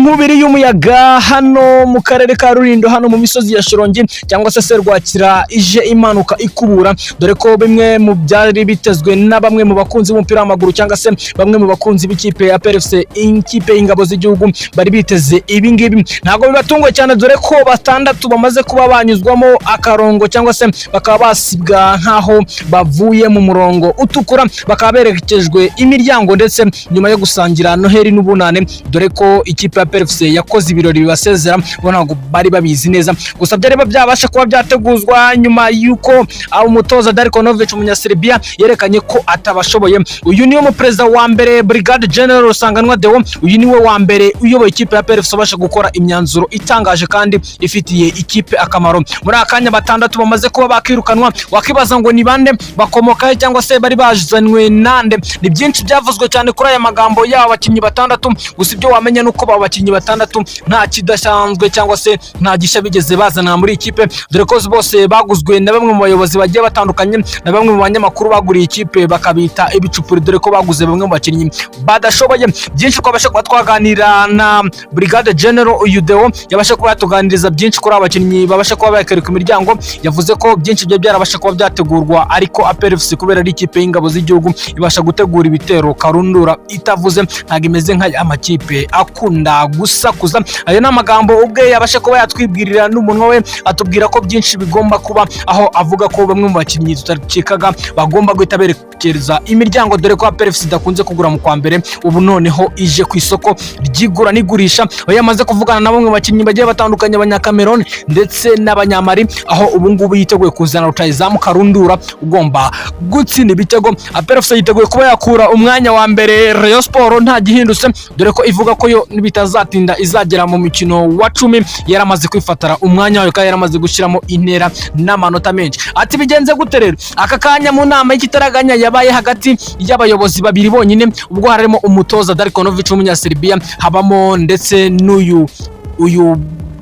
inkubiri y'umuyaga hano mu karere ka Rulindo hano mu misozi ya Shorongi cyangwa se Serwakira ije imanuka ikubura, dore ko bimwe mu byari bitezwe na bamwe mu bakunzi b'umupira w'amaguru cyangwa se bamwe mu bakunzi b'ikipe ya PFC, ikipe y'ingabo z'igihugu bari biteze ibi ngibi. Ntago bibatungwe cyane dore ko batandatu bamaze kuba banyuzwamo akarongo cyangwa se bakaba basibwa nkaho bavuye mu murongo utukura, bakaba berekejwe imiryango ndetse nyuma yo gusangira Noheli n'ubunane, dore ko ikipe ya PFC yakoze ibirori bibasezera ntabwo bari babizi neza. Gusa byari byabasha kuba byateguzwa nyuma yuko umutoza Darikonovic umunyaserbia yerekanye ko atabashoboye. Uyu niwe muperezida wa mbere Brigade General Rusanganwa Deo, uyu niwe wa mbere uyoboye ikipe ya PFC abasha gukora imyanzuro itangaje kandi ifitiye ikipe akamaro. Muri akanya batandatu bamaze kuba bakirukanwa, wakibaza ngo ni bande, bakomoka cyangwa se bari bazanwe nande. Ni byinshi byavuzwe cyane kuri aya magambo y'aba bakinnyi batandatu, gusa ibyo wamenya nuko aba bakinnyi batandatu nta kidasanzwe cyangwa se nta gisha bigeze bazana muri ikipe, dore ko bose baguzwe na bamwe mu bayobozi bagiye batandukanye na bamwe mu banyamakuru baguriye ikipe bakabita ibicupuri, dore ko baguze bamwe mu bakinnyi badashoboye. Byinshi twabasha kuba twaganira na Brigade General Uyudeo, yabasha kuba yatuganiriza byinshi kuri abakinnyi babasha kuba bakereka imiryango. Yavuze ko byinshi byo byarabasha kuba byategurwa, ariko PFC kubera ari ikipe y'ingabo z'igihugu ibasha gutegura ibitero karundura itavuze, ntago imeze nka amakipe akunda gusakuza. Ayo ni amagambo ubwe yabasha kuba yatwibwirira n'umunwa we, atubwira ko byinshi bigomba kuba, aho avuga ko bamwe mu bakinnyi tutakekaga bagomba guhita berekeza imiryango, dore ko PFC idakunze kugura mu kwa mbere, ubu noneho ije ku isoko ryigura n'igurisha. Aho yamaze kuvugana na bamwe mu bakinnyi bagiye batandukanye abanyakameroni ndetse n'abanyamari, aho ubu ngubu yiteguye kuzana rutayizamu karundura ugomba gutsinda ibitego. PFC yiteguye kuba yakura umwanya wa mbere Rayon Sport nta gihindutse, dore ko ivuga ko yo bitazatinda izagera mu mikino wa 10 yaramaze kwifatara umwanya wayo kandi yaramaze gushyiramo intera n'amanota menshi. Ati bigenze gute rero? Aka kanya mu nama y'ikitaraganya yabaye hagati y'abayobozi babiri bonyine, ubwo harimo umutoza Darikonovic w'umunyaserbia, habamo ndetse n'uyu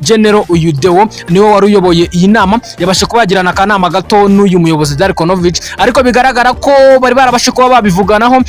General Uyudeo niwe wari uyoboye iyi nama, yabasha kubagirana akanama gato n'uyu muyobozi Darikonovic, ariko bigaragara ko bari barabasha kuba babivuganaho,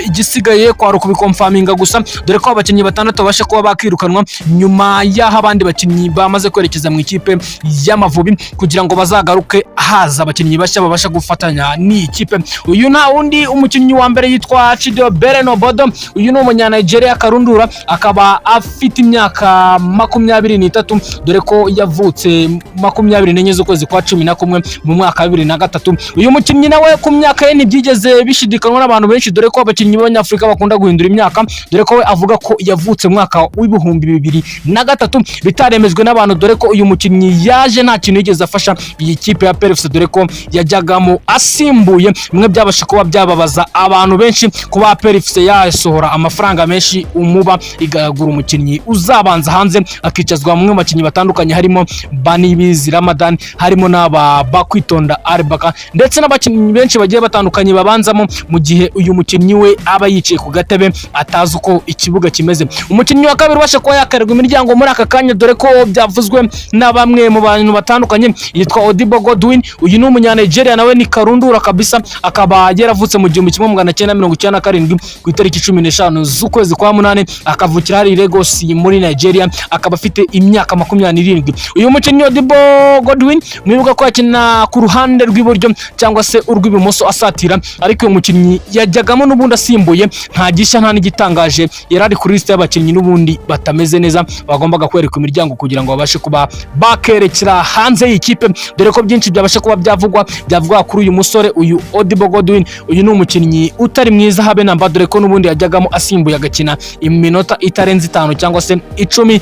igisigaye kwari kubikonfaminga gusa, dore ko abakinnyi batandatu babasha kuba bakirukanwa nyuma y'aho abandi bakinnyi bamaze kwerekeza mu ikipe y'Amavubi kugira ngo bazagaruke haza abakinnyi bashya babasha gufatanya ni ikipe. Uyu nta wundi, umukinnyi wa mbere yitwa Chido Bereno Bodo, uyu ni umunya-Nigeria karundura, akaba afite imyaka 23, dore ko yavutse 24 z'ukwezi kwa 11 mu mwaka 2003. Uyu mukinnyi nawe ku myaka ye ntibyigeze bishidikanwa n'abantu benshi, dore ko abakinnyi b'Abanyafrika bakunda guhindura imyaka, dore ko we avuga ko yavutse mu mwaka w'2003 bitaremejwe n'abantu, dore ko uyu mukinnyi yaje nta kintu yigeze afasha iyi kipe ya PFC, dore ko yajyagamo asimbuye. Bimwe byabasha kuba byababaza abantu benshi kuba PFC yasohora amafaranga menshi umuba igagura umukinnyi uzabanza hanze akicazwa mu bakinnyi batandukanye, harimo Banibizi Ramadan, harimo n'aba Bakwitonda Arbaka ndetse n'abakinnyi benshi bagiye batandukanye babanzamo, mu gihe uyu mukinnyi we aba yicaye ku gatebe atazi uko ikibuga kimeze. Umukinnyi wa kabiri ubasha kuba yakarerwa imiryango muri aka kanya, dore ko byavuzwe na bamwe mu bantu batandukanye, yitwa Odibo Godwin. Uyu ni umunya-Nigeria nawe ni karundura kabisa, akaba yaravutse mu 1997 ku itariki 15 z'ukwezi kwa 8, akavukira hari Lagos muri Nigeria, akaba afite imyaka 27. Uyu mukinnyi Odibo Godwin mwibuka ko akina ku ruhande rw'iburyo cyangwa se urw'ibumoso asatira, ariko uyu mukinnyi yajyagamo n'ubundi asimbuye, nta gishya nta n'igitangaje, yarari kuri liste y'abakinnyi n'ubundi batameze neza bagombaga kwereka imiryango kugira ngo babashe kuba bakerekera hanze y'ikipe, dore ko byinshi byabasha kuba byavugwa kuri uyu musore uyu Odibo Godwin. Uyu ni umukinnyi utari mwiza habe namba, dore ko n'ubundi yajyagamo asimbuye agakina iminota itarenze 5 cyangwa se 10,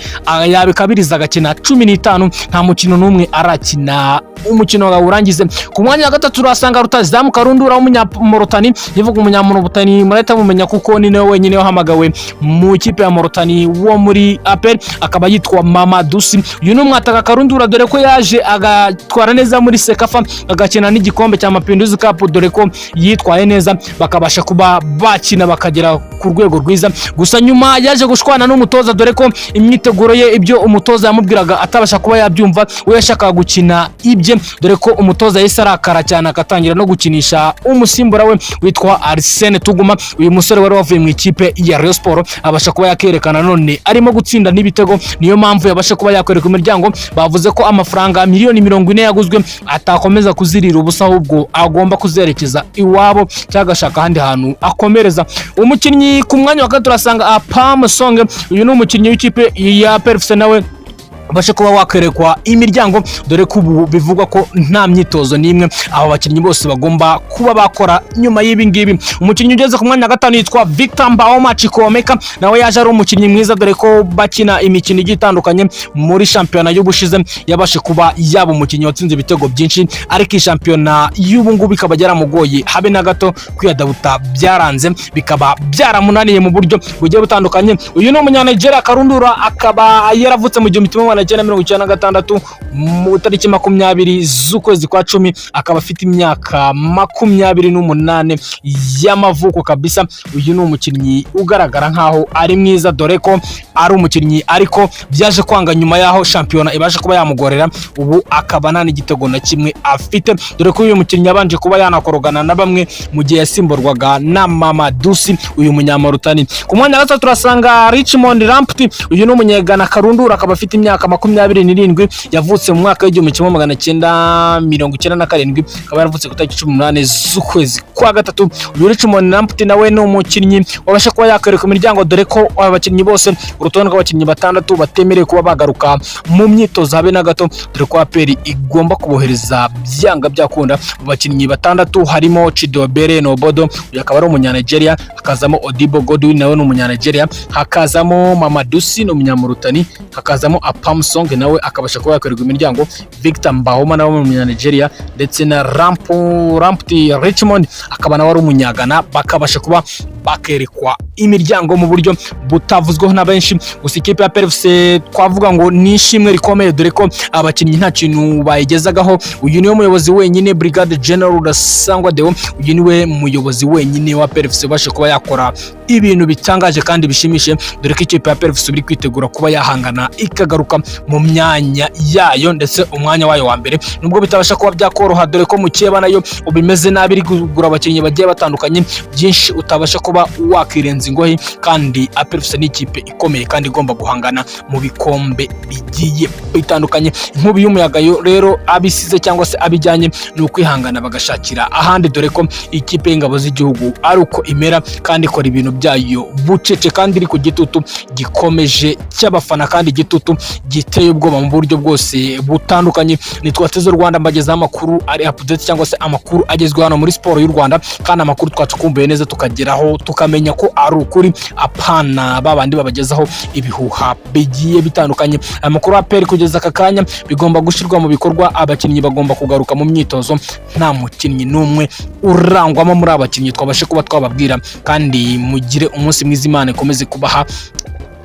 yabikabiriza agakina 15, nta mukino n'umwe arakina umukino wawurangize. Ku mwanya wa gatatu turasanga rutazizamu karundura w'umunyamorotani, yivuga umunyamorotani murahita mumenya kuko ni nawe wenyine wahamagawe mu ikipe ya Morotani wo muri APR, akaba yitwa Mamadusi. Uyu ni umwataka karundura, dore ko yaje agatwara neza muri Sekafa, agakina n'igikombe cya Mapinduzi Cup, dore ko yitwaye neza bakabasha kuba bakina bakagera ku rwego rwiza. Gusa nyuma yaje gushwana n'umutoza, dore ko imyiteguro ye ibyo umutoza yamubwiraga atabasha kuba yabyumva, we yashakaga gukina ibye, dore ko umutoza yahise arakara cyane akatangira no gukinisha umusimbura we witwa Arsene Tuguma. Uyu musore wari wavuye mu ikipe ya Rayon Sport abasha kuba yakerekana none arimo gutsinda n'ibitego, niyo mpamvu yabasha kuba yakwereka imiryango. Bavuze ko amafaranga miliyoni 40 yaguzwe atakomeza kuzirira ubusa, ahubwo agomba kuzerekeza iwabo cyagashaka ahandi hantu akomereza. Umukinnyi ku mwanya wa gatatu turasanga Apam Song, uyu ni umukinnyi w'ikipe ya PFC nawe bashe kuba wakerekwa imiryango, dore ko ubu bivugwa ko nta myitozo n'imwe abo bakinnyi bose bagomba kuba bakora nyuma y'ibi ngibi. Umukinnyi ugeze ku mwanya wa gatanu yitwa Victor Mbaoma Chikomeka, nawe yaje ari umukinnyi mwiza, dore ko bakina imikino igiye itandukanye. Muri shampiyona y'ubushize yabashe kuba yaba umukinnyi watsinze ibitego byinshi, ariko shampiyona y'ubu ngubu ikaba yaramugoye habe na gato, kwiyadabuta byaranze bikaba byaramunaniye mu buryo bugiye butandukanye. Uyu ni umunyanigeria Karundura, akaba yaravutse mu 1996 mu tariki 20 z'ukwezi kwa 10, akaba afite imyaka 28 y'amavuko kabisa. Uyu ni umukinnyi ugaragara nkaho ari mwiza, dore ko ari umukinnyi ariko byaje kwanga nyuma yaho shampiyona ibasha kuba yamugorera, ubu akaba nta n'igitego na kimwe afite, dore ko uyu mukinnyi yabanje kuba yanakorogana na bamwe mu gihe yasimburwaga na Mamadusi, uyu munyamurutani. Ku mwanya wa gatatu turasanga Richmond Rampti, uyu ni umunyegana Karundura, akaba afite imyaka 27, yavutse mu mwaka w'1997, akaba yaravutse ku tariki 18 z'ukwezi kwa gatatu. Uyu Richmond Rampti nawe ni umukinnyi wabasha kuba yakereka imiryango, dore ko abakinnyi bose urutonde rw'abakinnyi 6 batemerewe kuba bagaruka mu myitozo habe na gato, dore ko APR igomba kubohereza byanga byakunda. Mu bakinnyi 6 harimo Chidobere Nobodo, uyu akaba ari umunyanigeria, hakazamo Odibo Godwin nawe ni umunyanigeria, hakazamo Mamadusi no umunyamurutani, hakazamo Apam Song nawe akabasha kuba yakorerwa imiryango, Victor Mbahoma nawe mu Nigeria, ndetse na Rampti Richmond akaba nawe ari umunyagana, bakabasha kuba bakerekwa imiryango mu buryo butavuzweho na benshi. Gusa ikipe ya PFC twavuga ngo ni ishimwe rikomeye, dore ko abakinnyi nta kintu bayigezagaho. Uyu niwe muyobozi wenyine Brigade General Rasangwa Deo, uyu niwe muyobozi wenyine wa PFC bashe kuba yakora ibintu bitangaje kandi bishimishe, dore ko ikipe ya PFC biri kwitegura kuba yahangana ikagaruka mu myanya yayo, ndetse umwanya wayo wa mbere nubwo bitabasha kuba byakoroha, dore ko mu Keba nayo ubimeze nabi, iri kugura abakinnyi bagiye batandukanye, byinshi utabasha kuba wakirenza ingohi, kandi PFC ni ikipe ikomeye kandi igomba guhangana mu bikombe bigiye bitandukanye. Inkubi y'umuyaga rero abisize cyangwa se abijyanye no kwihangana bagashakira ahandi, dore ko ikipe y'ingabo z'igihugu ari uko imera kandi ikora ibintu byayo bucece, kandi iri ku gitutu gikomeje cy'abafana kandi igitutu giteye ubwoba mu buryo bwose butandukanye. Nitwateze Rwanda mbagezaho amakuru ari update cyangwa se amakuru agezweho hano muri siporo y'u Rwanda, kandi amakuru twacukumbuye neza tukageraho tukamenya ko ari ukuri, apana babandi babagezaho ibihuha bigiye bitandukanye. Amakuru APR kugeza aka kanya bigomba gushirwa mu bikorwa, abakinnyi bagomba kugaruka mu myitozo, nta mukinnyi n'umwe urangwamo muri abakinnyi twabashe kuba twababwira, kandi mugire umunsi mwiza, Imana ikomeze kubaha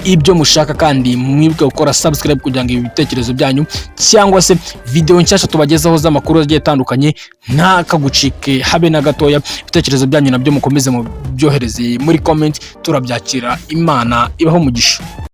ibyo mushaka, kandi mwibuke gukora subscribe kugira ngo ibitekerezo byanyu cyangwa se video nshyashya tubagezaho z'amakuru agiye atandukanye nta kagucike habe na gatoya. Ibitekerezo byanyu nabyo mukomeze mu byohereze muri comment, turabyakira. Imana ibaho umugisha.